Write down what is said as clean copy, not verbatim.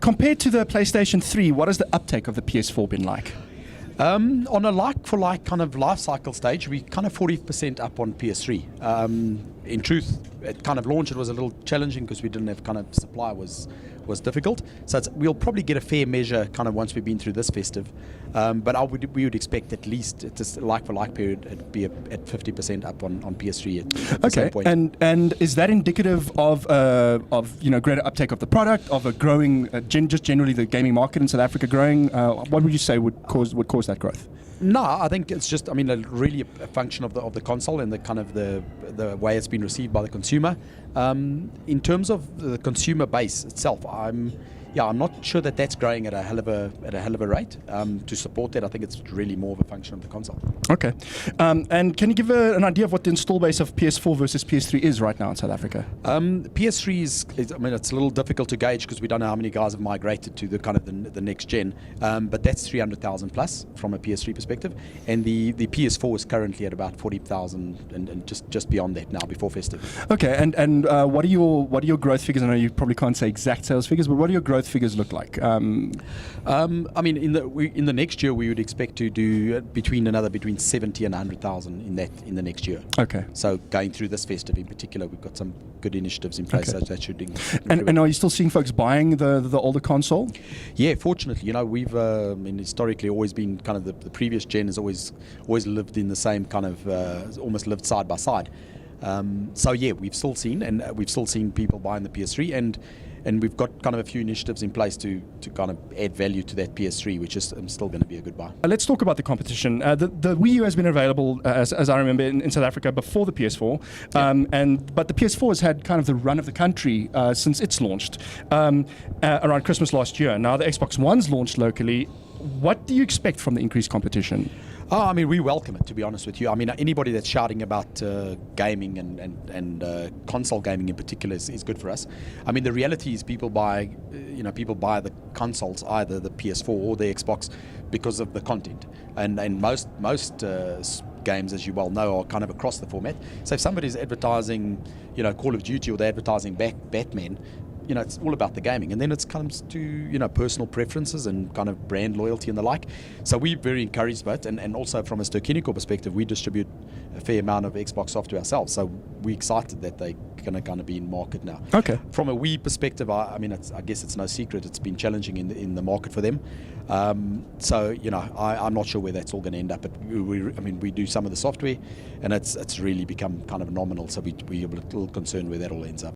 Compared to the PlayStation 3, what has the uptake of the PS4 been like? On a like-for-like kind of life cycle stage, we kind of 40% up on PS3. In truth, at kind of launch, it was a little challenging because we didn't have kind of supply was difficult. So we'll probably get a fair measure kind of once we've been through this festive. But we would expect at least at this like-for-like period, it'd be at 50% up on PS3 at the same point. And is that indicative of greater uptake of the product, of a growing, just generally the gaming market in South Africa growing? What would you say would cause that growth? No, I think it's just, really a function of the console and the kind of the way it's been received by the consumer. In terms of the consumer base itself, I'm not sure that's growing at a hell of a rate. To support that, I think it's really more of a function of the console. Okay, and can you give an idea of what the install base of PS4 versus PS3 is right now in South Africa? PS3 is it's a little difficult to gauge because we don't know how many guys have migrated to the kind of the next gen. But that's 300,000 plus from a PS3 perspective, and the PS4 is currently at about 40,000 and just beyond that now before festive. Okay, and what are your growth figures? I know you probably can't say exact sales figures, but what are your growth figures look like? In the next year we would expect to do between 70 and 100,000 in the next year. Okay. So going through this festive in particular, we've got some good initiatives in place, so that should improve. And are you still seeing folks buying the older console? Yeah, fortunately, we've historically always been kind of the previous gen has always lived in the same kind of almost lived side by side. So yeah, we've still seen people buying the PS3 and we've got kind of a few initiatives in place to kind of add value to that PS3, which is still going to be a good buy. Let's talk about the competition. The Wii U has been available, as I remember, in South Africa before the PS4, but the PS4 has had kind of the run of the country since it's launched around Christmas last year. Now the Xbox One's launched locally. What do you expect from the increased competition? We welcome it, to be honest with you. Anybody that's shouting about gaming and console gaming in particular is good for us. The reality is people buy the consoles, either the PS4 or the Xbox, because of the content. And most games, as you well know, are kind of across the format. So if somebody's advertising, Call of Duty, or they're advertising Batman, it's all about the gaming, and then it comes to personal preferences and kind of brand loyalty and the like. So we're very encouraged by it, and also from a Ster-Kinekor perspective, we distribute a fair amount of Xbox software ourselves. So we're excited that they're going to kind of be in market now. Okay. From a Wii perspective, I guess it's no secret it's been challenging in the market for them. I'm not sure where that's all going to end up. But we do some of the software, and it's really become kind of nominal. So we're a little concerned where that all ends up.